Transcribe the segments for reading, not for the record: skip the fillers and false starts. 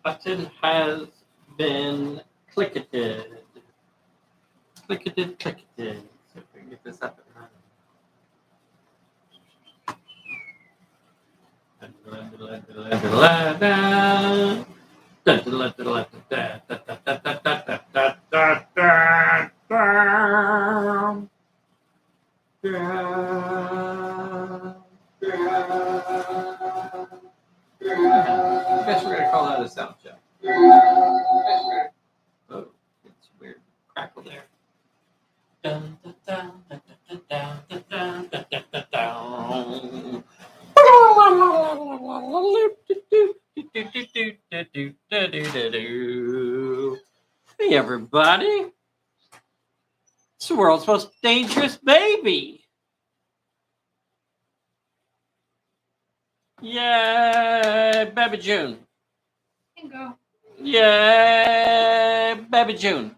button has been clicketed. Clicketed, clicketed. See if we can get this up and running. I guess we're gonna call that a sound check. Oh, it's weird crackle there. Dun, dun, dun, dun, dun, dun, dun, dun, dun, dun, dun, dun. Hey everybody, it's the world's most dangerous baby. Yay, Baby June. Bingo. Yay, Baby June.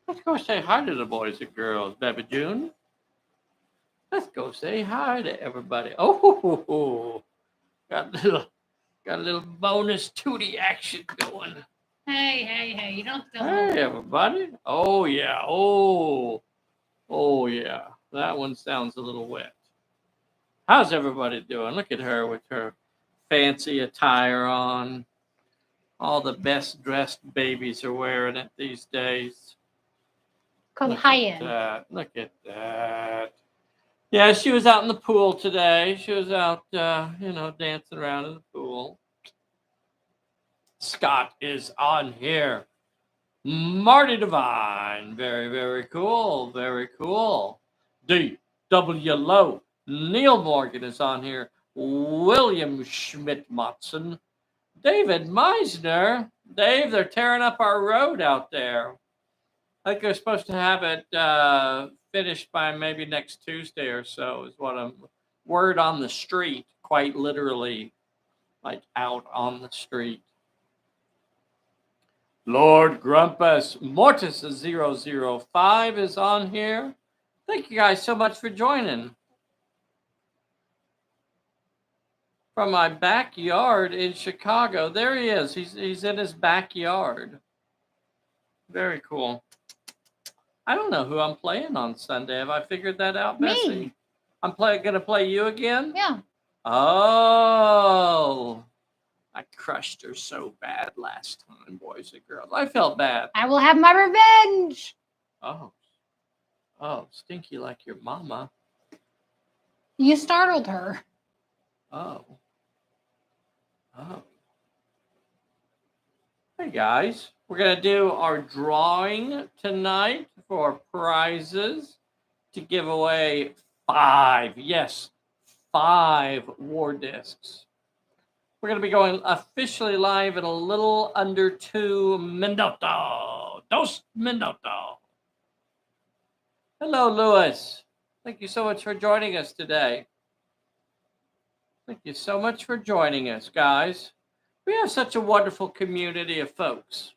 Let's go say hi to the boys and girls, Baby June. Let's go say hi to everybody. Oh, got a little bonus tootie action going. Hey, you don't feel Hey everybody. Oh yeah. Oh yeah. That one sounds a little wet. How's everybody doing? Look at her with her fancy attire on. All the best dressed babies are wearing it these days. called high end. Look at that. Yeah, she was out in the pool today. She was out, dancing around in the pool. Scott is on here. Marty Devine. Very, very cool. Very cool. D.W. Lowe. Neil Morgan is on here. William Schmidt-Matson. David Meisner. Dave, they're tearing up our road out there. I think they're supposed to have it finished by maybe next Tuesday or so, is what I'm word on the street, quite literally, like out on the street. Lord Grumpus Mortis 005 is on here. Thank you guys so much for joining. From my backyard in Chicago. There he is. He's in his backyard. Very cool. I don't know who I'm playing on Sunday. Have I figured that out, Bessy? Me. I'm gonna play you again? Yeah. Oh. I crushed her so bad last time, boys and girls. I felt bad. I will have my revenge. Oh, stinky like your mama. You startled her. Oh. Hey guys, we're gonna do our drawing tonight for prizes to give away 5 war discs. We're going to be going officially live in a little under 2 minutos. 2 minutos. Hello, Louis. Thank you so much for joining us today. Thank you so much for joining us, guys. We have such a wonderful community of folks.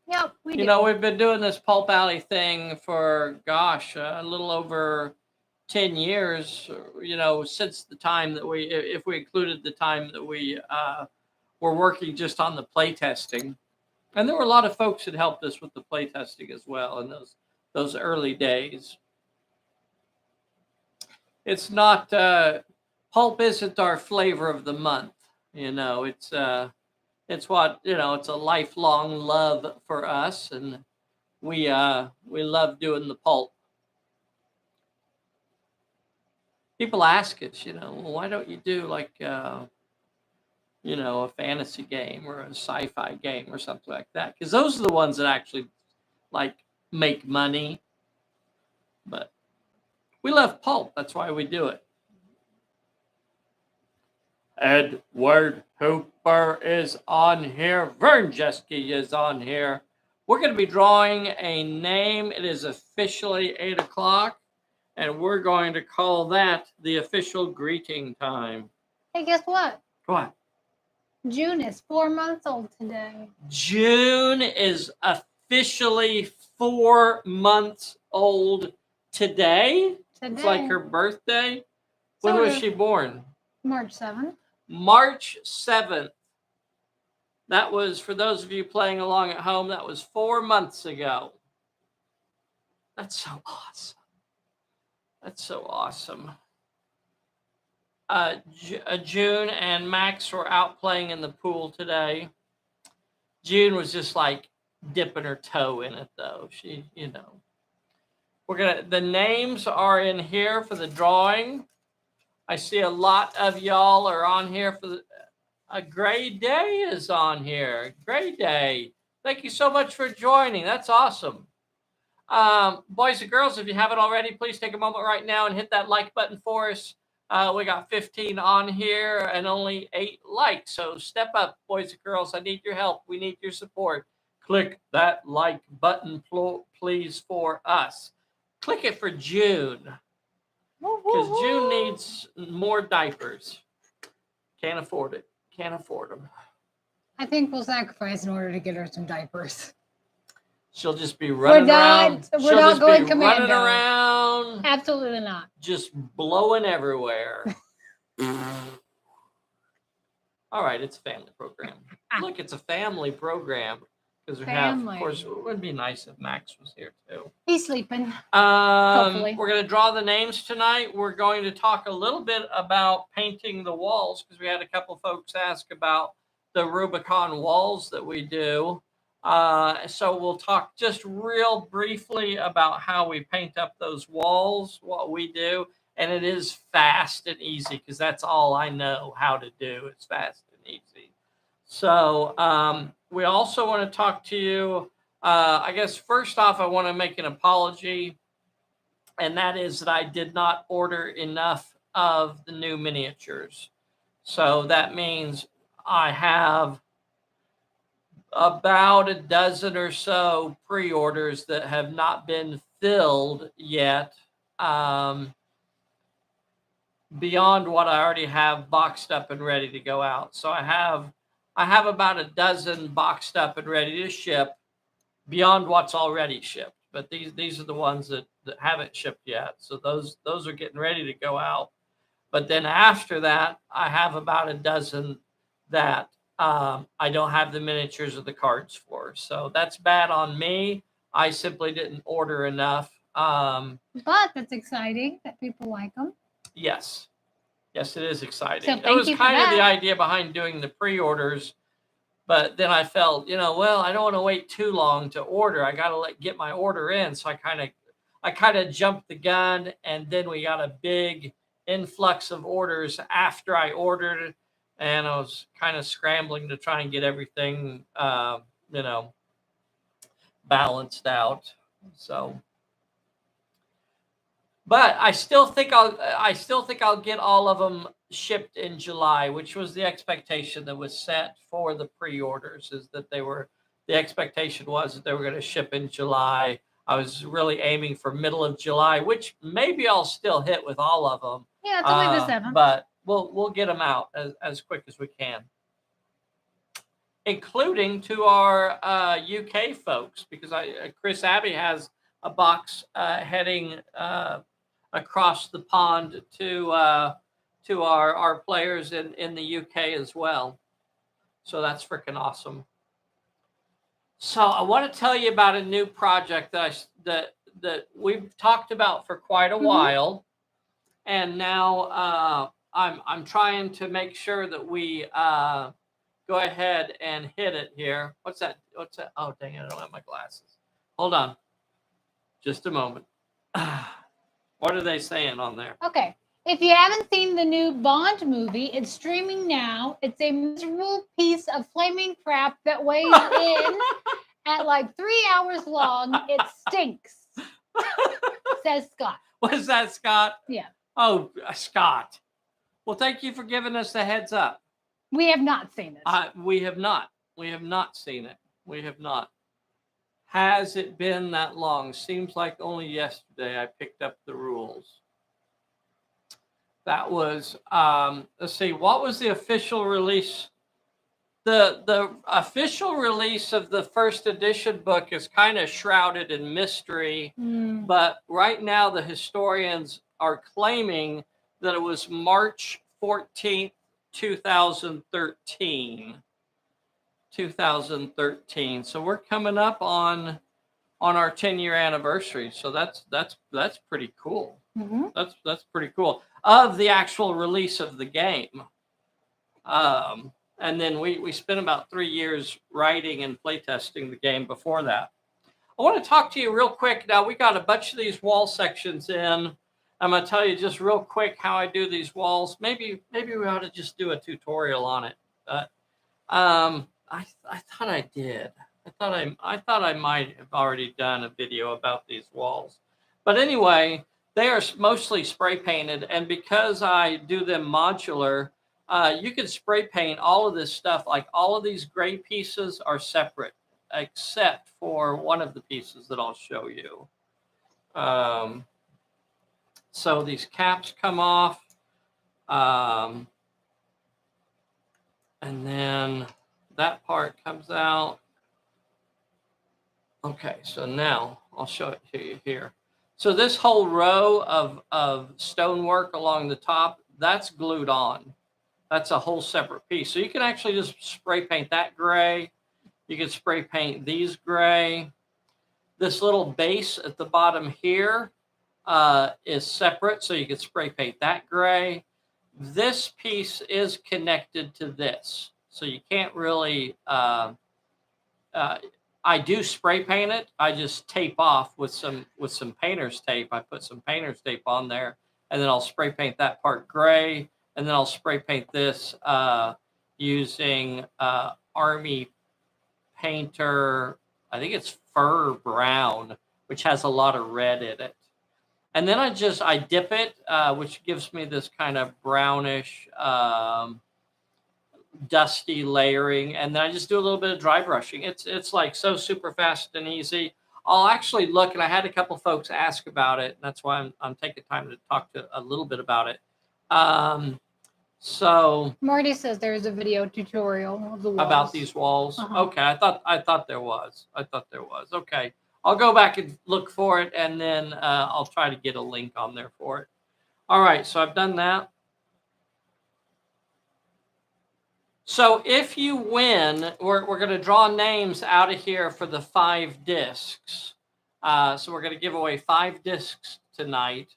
Yep, we do. You know, we've been doing this Pulp Alley thing for, a little over 10 years, since the time that if we included the time that we were working just on the play testing. And there were a lot of folks that helped us with the play testing as well in those early days. It's not, Pulp isn't our flavor of the month. It's what, it's a lifelong love for us. And we love doing the Pulp. People ask us, well, why don't you do like, a fantasy game or a sci-fi game or something like that? Because those are the ones that actually like make money. But we love Pulp. That's why we do it. Edward Hooper is on here. Vern Jeske is on here. We're going to be drawing a name. It is officially 8 o'clock. And we're going to call that the official greeting time. Hey, guess what? What? June is 4 months old today. June is officially 4 months old today. It's like her birthday. When was she born? March 7th. March 7th. That was, for those of you playing along at home, that was 4 months ago. That's so awesome. That's so awesome. June and Max were out playing in the pool today. June was just like dipping her toe in it, though. She, the names are in here for the drawing. I see a lot of y'all are on here for a Gray Day is on here. Gray Day. Thank you so much for joining. That's awesome. Boys and girls, if you haven't already, please take a moment right now and hit that like button for us. We got 15 on here and only 8 likes. So step up, boys and girls. I need your help. We need your support. Click that like button, please, for us. Click it for June. Because June needs more diapers. Can't afford it. Can't afford them. I think we'll sacrifice in order to get her some diapers. She'll just be running around. We're not going commando. Running around. Absolutely not. Just blowing everywhere. All right, it's a family program. Look, it's a family program. Because we have, of course, it would be nice if Max was here too. He's sleeping. Hopefully. We're going to draw the names tonight. We're going to talk a little bit about painting the walls because we had a couple folks ask about the Rubicon walls that we do. So we'll talk just real briefly about how we paint up those walls, what we do. And it is fast and easy because that's all I know how to do. It's fast and easy. So we also want to talk to you. I guess first off, I want to make an apology. And that is that I did not order enough of the new miniatures. So that means I have about a dozen or so pre-orders that have not been filled yet, beyond what I already have boxed up and ready to go out. So I have about a dozen boxed up and ready to ship beyond what's already shipped. But these are the ones that haven't shipped yet. So those are getting ready to go out. But then after that, I have about a dozen that I don't have the miniatures or the cards for. So that's bad on me. I simply didn't order enough. But that's exciting that people like them. Yes. Yes, it is exciting. So it was kind of the idea behind doing the pre-orders. But then I felt, well, I don't want to wait too long to order. I got to get my order in. So I kind of jumped the gun. And then we got a big influx of orders after I ordered. And I was kind of scrambling to try and get everything, balanced out. So, but I still think I'll get all of them shipped in July, which was the expectation that was set for the pre-orders. Is that the expectation was that they were going to ship in July. I was really aiming for middle of July, which maybe I'll still hit with all of them. Yeah, it's only the 7th. But we'll get them out as quick as we can, including to our UK folks, because Chris Abbey has a box heading across the pond to our players in the UK as well. So that's freaking awesome. So I want to tell you about a new project that we've talked about for quite a while, and now I'm trying to make sure that we go ahead and hit it here. What's that? Oh, dang it, I don't have my glasses. Hold on. Just a moment. What are they saying on there? Okay. If you haven't seen the new Bond movie, it's streaming now. It's a miserable piece of flaming crap that weighs in at like 3 hours long. It stinks, says Scott. Was that Scott? Yeah. Oh, Scott. Well, thank you for giving us the heads up. We have not seen it. We have not. We have not seen it. We have not. Has it been that long? Seems like only yesterday I picked up the rules. That was, let's see, what was the official release? The official release of the first edition book is kind of shrouded in mystery, but right now the historians are claiming that it was March 14th, 2013. 2013. So we're coming up on our 10-year anniversary. So that's pretty cool. Mm-hmm. That's pretty cool of the actual release of the game. And then we spent about 3 years writing and playtesting the game before that. I want to talk to you real quick. Now we got a bunch of these wall sections in. I'm going to tell you just real quick how I do these walls. Maybe we ought to just do a tutorial on it. I thought I did. I thought I might have already done a video about these walls. But anyway, they are mostly spray painted, and because I do them modular, you can spray paint all of this stuff. Like all of these gray pieces are separate, except for one of the pieces that I'll show you. So these caps come off, and then that part comes out. Okay, so now I'll show it to you here. So this whole row of stonework along the top, that's glued on. That's a whole separate piece. So you can actually just spray paint that gray. You can spray paint these gray. This little base at the bottom here is separate, so you can spray paint that gray. This piece is connected to this, so you can't really, I do spray paint it. I just tape off with some painter's tape. I put some painter's tape on there, and then I'll spray paint that part gray, and then I'll spray paint this using Army Painter, I think it's Fur Brown, which has a lot of red in it. And then I dip it, which gives me this kind of brownish, dusty layering. And then I just do a little bit of dry brushing. It's like so super fast and easy. I'll actually look, and I had a couple folks ask about it. And that's why I'm taking time to talk to a little bit about it. So Marty says there's a video tutorial of the walls. About these walls. Uh-huh. Okay, I thought there was. Okay, I'll go back and look for it, and then I'll try to get a link on there for it. All right, so I've done that. So if you win, we're going to draw names out of here for the 5 discs. So we're going to give away 5 discs tonight.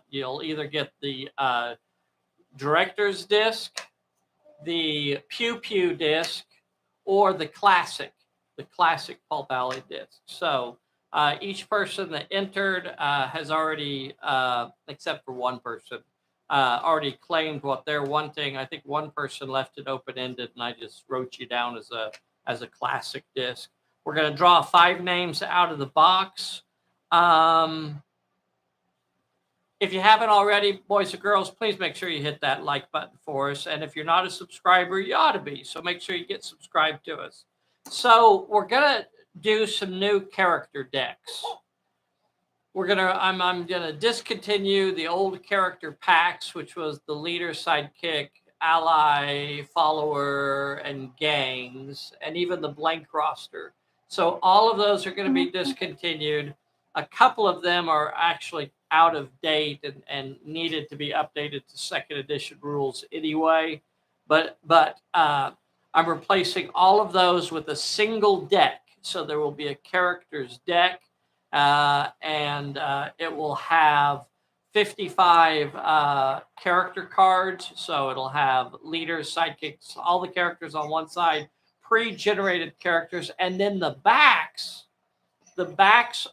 You'll either get the director's disc, the Pew Pew disc, or the classic Pulp Alley disc. So each person that entered has already, except for one person, already claimed what they're wanting. I think one person left it open-ended, and I just wrote you down as a classic disc. We're going to draw 5 names out of the box. If you haven't already, boys and girls, please make sure you hit that like button for us. And if you're not a subscriber, you ought to be. So make sure you get subscribed to us. So we're going to do some new character decks. I'm going to discontinue the old character packs, which was the leader, sidekick, ally, follower, and gangs, and even the blank roster. So all of those are going to be discontinued. A couple of them are actually out of date and needed to be updated to 2nd edition rules anyway. But I'm replacing all of those with a single deck. So there will be a character's deck, and it will have 55 character cards. So it'll have leaders, sidekicks, all the characters on one side, pre-generated characters, and then the backs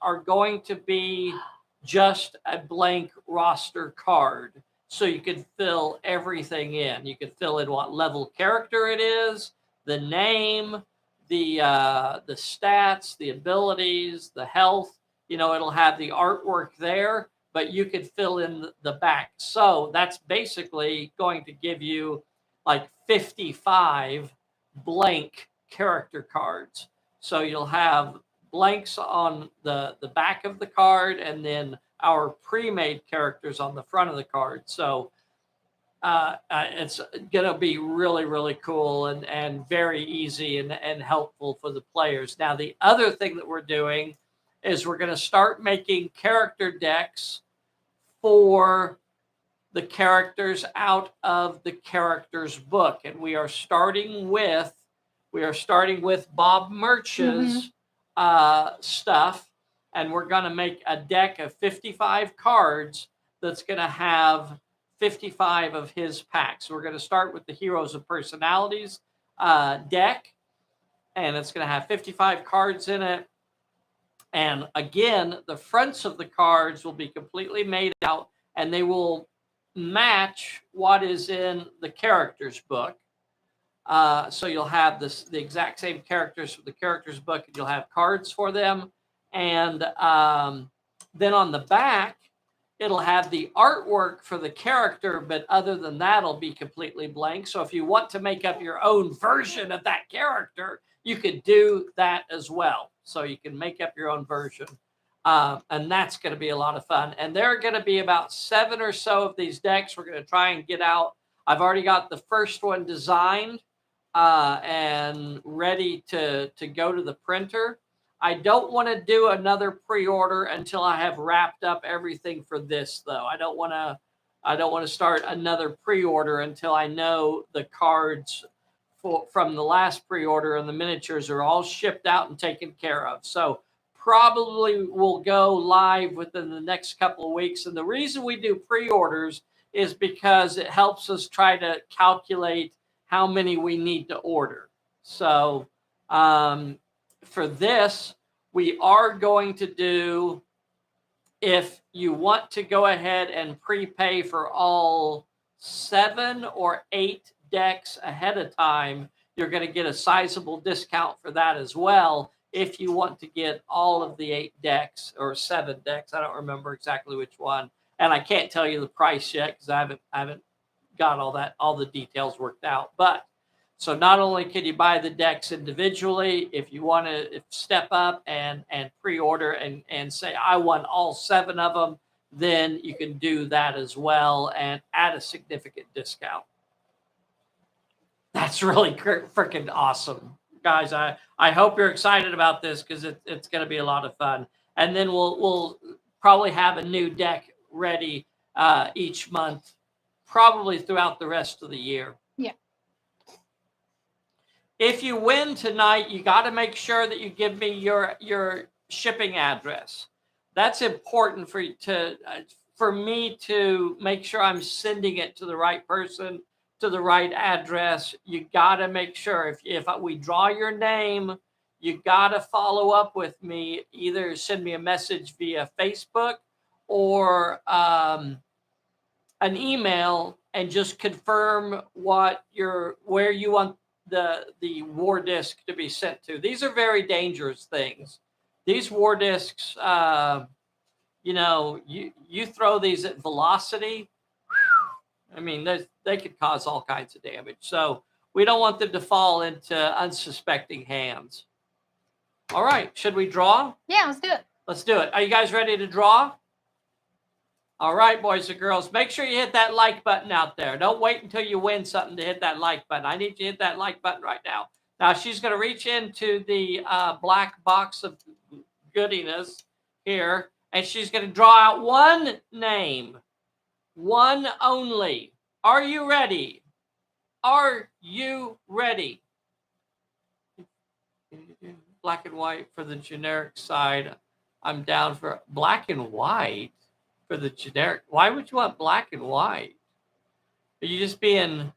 are going to be just a blank roster card. So you can fill everything in. You can fill in what level character it is, the name, the stats, the abilities, the health. It'll have the artwork there, but you can fill in the back. So that's basically going to give you like 55 blank character cards. So you'll have blanks on the back of the card, and then our pre-made characters on the front of the card. So it's going to be really, really cool and very easy and helpful for the players. Now, the other thing that we're doing is we're going to start making character decks for the characters out of the characters book. And we are starting with We are starting with Bob Murch's stuff, and we're going to make a deck of 55 cards that's going to have 55 of his packs. We're going to start with the Heroes of Personalities deck, and it's going to have 55 cards in it. And again, the fronts of the cards will be completely made out, and they will match what is in the characters book. So you'll have the exact same characters from the characters book, and you'll have cards for them. And then on the back, it'll have the artwork for the character, but other than that, it'll be completely blank. So if you want to make up your own version of that character, you could do that as well. So you can make up your own version. And that's going to be a lot of fun. And there are going to be about 7 or so of these decks we're going to try and get out. I've already got the first one designed and ready to go to the printer. I don't want to do another pre-order until I have wrapped up everything for this, though. I don't want to start another pre-order until I know the cards from the last pre-order and the miniatures are all shipped out and taken care of. So probably will go live within the next couple of weeks. And the reason we do pre-orders is because it helps us try to calculate how many we need to order. So for this, we are going to do, if you want to go ahead and prepay for all 7 or 8 decks ahead of time, you're going to get a sizable discount for that as well. If you want to get all of the 8 decks or 7 decks, I don't remember exactly which one. And I can't tell you the price yet because I haven't got all the details worked out. But so not only can you buy the decks individually, if you want to step up and pre-order and say, I want all 7 of them, then you can do that as well and at a significant discount. That's really freaking awesome. Guys, I hope you're excited about this because it's going to be a lot of fun. And then we'll probably have a new deck ready each month, probably throughout the rest of the year. Yeah. If you win tonight, you got to make sure that you give me your shipping address. That's important for me to make sure I'm sending it to the right person, to the right address. You got to make sure if we draw your name, you got to follow up with me. Either send me a message via Facebook or an email and just confirm where you want the war disc to be sent to. These are very dangerous things. These war discs, you throw these at velocity. I mean, they could cause all kinds of damage. So we don't want them to fall into unsuspecting hands. All right. Should we draw? Yeah, let's do it. Let's do it. Are you guys ready to draw? All right, boys and girls, make sure you hit that like button out there. Don't wait until you win something to hit that like button. I need you to hit that like button right now. Now, she's going to reach into the black box of goodiness here, and she's going to draw out one name, one only. Are you ready? Are you ready? Black and white for the generic side. I'm down for black and white. For the generic, why would you want black and white? Are you just being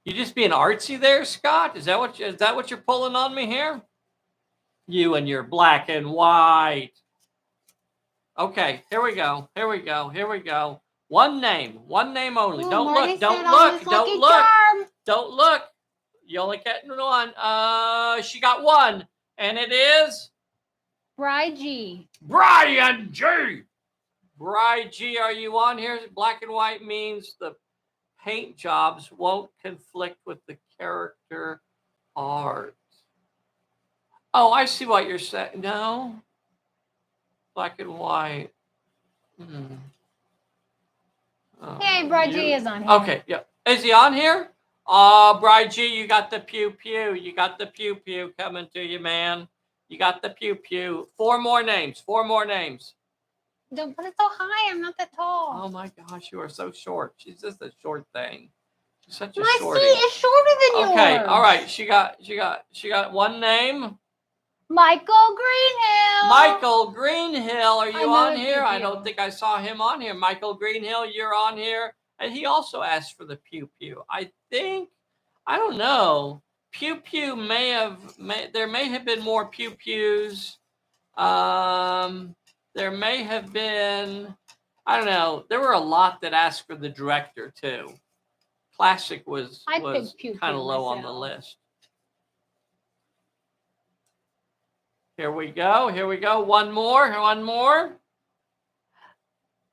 artsy there, Scott? Is that what you're pulling on me here? You and your black and white. Okay, here we go. One name only. Ooh, Don't Marty look. Don't said look. on his Don't lucky look. charm. Don't look. You only get one. She got one, and it is Brian G. Brian G. Brian G, are you on here? Black and white means the paint jobs won't conflict with the character art. Oh, I see what you're saying. No. Black and white. Hey, Brian G is on here. Okay, yeah. Is he on here? Oh, Brian G, you got the pew-pew. You got the pew-pew coming to you, man. You got the pew-pew. 4 more names. Don't put it so high. I'm not that tall. Oh my gosh, you are so short. She's just a short thing. Such a My shorty. C is shorter than yours. Okay, all right. She got one name. Michael Greenhill. Michael Greenhill, are you Another on here? pew I pew. don't think I saw him on here. Michael Greenhill, you're on here. And he also asked for the pew pew. I don't know. Pew pew there may have been more pew pews. There may have been, I don't know. There were a lot that asked for the director too. Classic was kind of low on the list. Here we go. One more.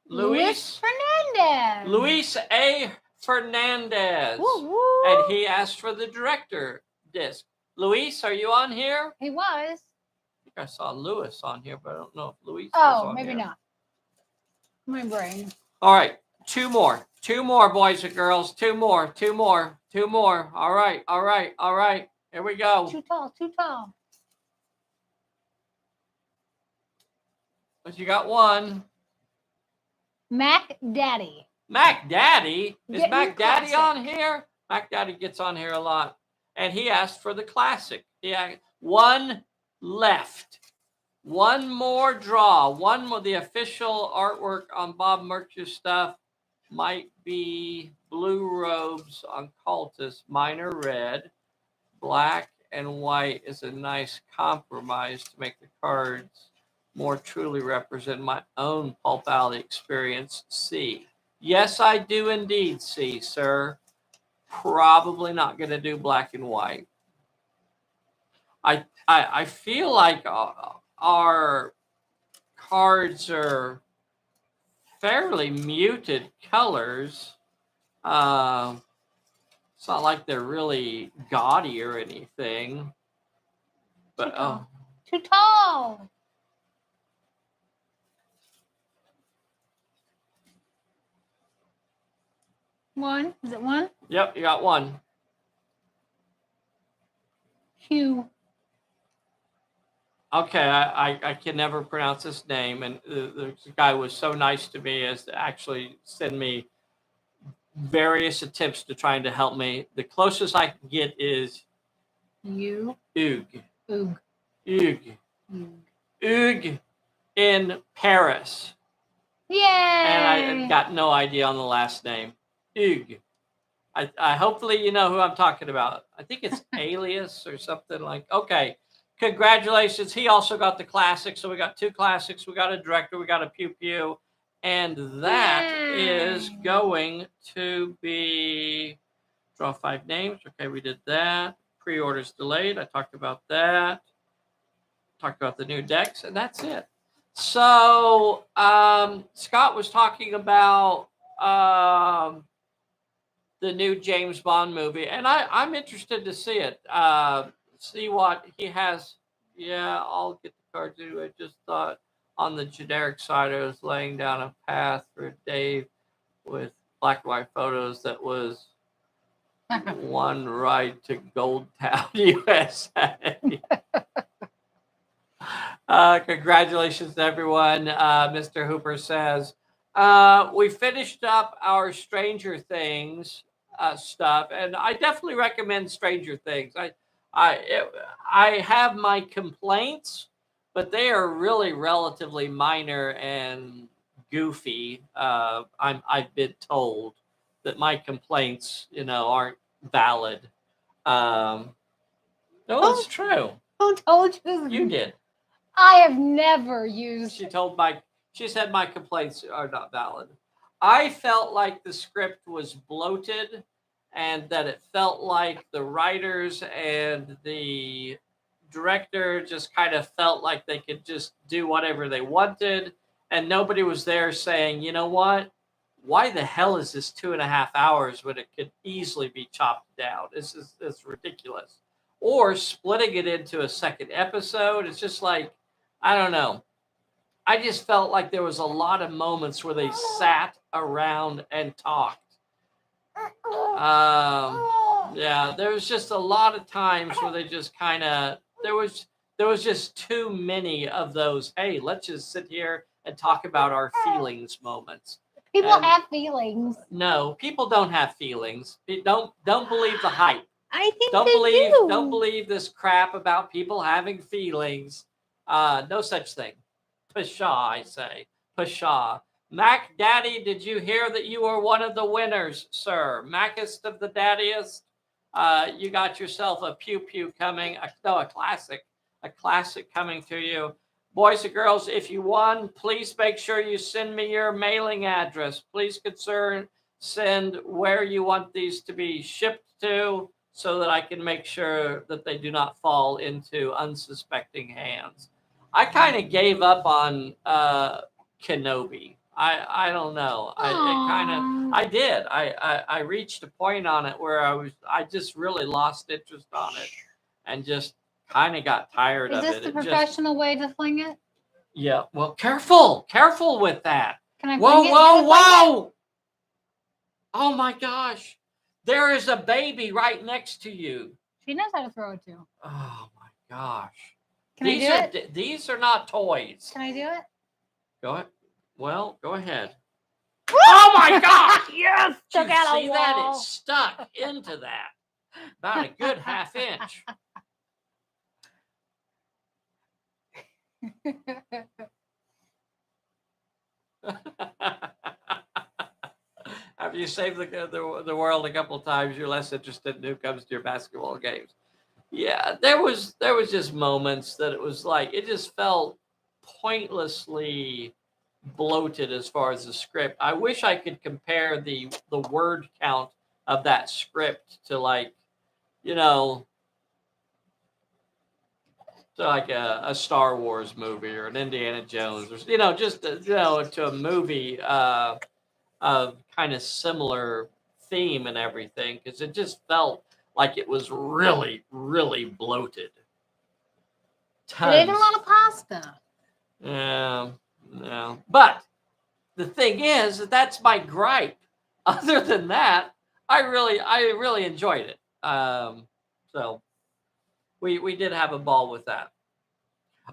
Luis Fernandez. Luis A. Fernandez. Woo, woo. And he asked for the director disc. Luis, are you on here? He was. I think I saw Luis on here, but I don't know if Luis was on maybe here. not. My brain. All right. Two more, boys and girls. Two more. All right. Here we go. Too tall. But you got one. Mac Daddy. Mac Daddy? Is Mac Daddy classic. on here? Mac Daddy gets on here a lot. And he asked for the classic. Yeah, one left. One more draw. One more. The official artwork on Bob Murch's stuff might be blue robes on Cultus, minor red. Black and white is a nice compromise to make the cards more truly represent my own Pulp Alley experience. C. Yes, I do indeed, C, sir. Probably not going to do black and white. I feel like our cards are fairly muted colors. It's not like they're really gaudy or anything. But too tall. One. Is it one? Yep, you got one. Hugh. Okay, I can never pronounce his name, and the guy was so nice to me as to actually send me various attempts to trying to help me. The closest I can get is Oog. Oog in Paris. Yay! And I got no idea on the last name. Oog. I hopefully you know who I'm talking about. I think it's Alias or something like. Okay, congratulations. He also got the classic. So we got two classics. We got a director. We got a pew pew, and that is going to be draw 5 names. Okay, we did that. Pre-orders delayed. I talked about that. Talked about the new decks, and that's it. So Scott was talking about the new James Bond movie, and I'm interested to see it. See what he has. Yeah, I'll get the card too. I just thought on the generic side, I was laying down a path for Dave with black and white photos that was one ride to Gold Town, USA. Congratulations to everyone. Mr. Hooper says, we finished up our Stranger Things stuff, and I definitely recommend Stranger Things. I have my complaints, but they are really relatively minor and goofy. I've been told that my complaints, aren't valid. No, it's true. Who told you? You did. I have never used. She said my complaints are not valid. I felt like the script was bloated and that it felt like the writers and the director just kind of felt like they could just do whatever they wanted. And nobody was there saying, you know what? Why the hell is this 2.5 hours when it could easily be chopped down? It's ridiculous. Or splitting it into a second episode. It's just like, I don't know. I just felt like there was a lot of moments where they sat around and talked. Yeah, there was just a lot of times where they just kind of, there was just too many of those, hey, let's just sit here and talk about our feelings moments. People And have feelings. no, people don't have feelings. Don't believe the hype. I think Don't they believe do. don't believe this crap about people having feelings. No such thing. Pshaw, I say. Pshaw. Mac Daddy, did you hear that you are one of the winners, sir? Mackest of the daddiest. You got yourself a pew pew coming. No, a classic coming to you. Boys and girls, if you won, please make sure you send me your mailing address. Please send where you want these to be shipped to so that I can make sure that they do not fall into unsuspecting hands. I kind of gave up on Kenobi. I don't know. I did. I reached a point on it where I just really lost interest on it and just kind of got tired of it. Is this the professional way to fling it? Yeah. Well, careful with that. Can I Whoa, fling it? whoa! Oh my gosh. There is a baby right next to you. She knows how to throw it too. Oh my gosh. Can I do it? These are not toys. Can I do it? Go ahead. Well, go ahead. Oh my gosh! Yes! Did you out see a that? wall. It stuck into that. About a good half inch. After you save the world a couple of times, you're less interested in who comes to your basketball games. Yeah, there was just moments that it was like it just felt pointlessly bloated as far as the script. I wish I could compare the word count of that script to like, you know, to like a Star Wars movie or an Indiana Jones or just to a movie of kind of similar theme and everything, because it just felt like it was really, really bloated. They ate a lot of pasta. Yeah. But the thing is, that's my gripe. Other than that, I really enjoyed it. So we did have a ball with that.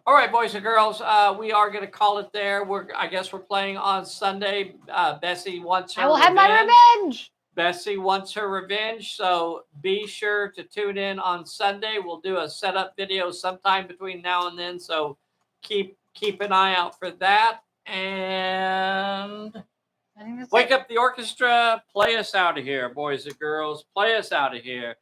All right, boys and girls, we are going to call it there. I guess we're playing on Sunday. Bessy wants her I will have my revenge. Bessy wants her revenge, so be sure to tune in on Sunday. We'll do a setup video sometime between now and then, so keep an eye out for that. And wake up the orchestra. Play us out of here, boys and girls. Play us out of here.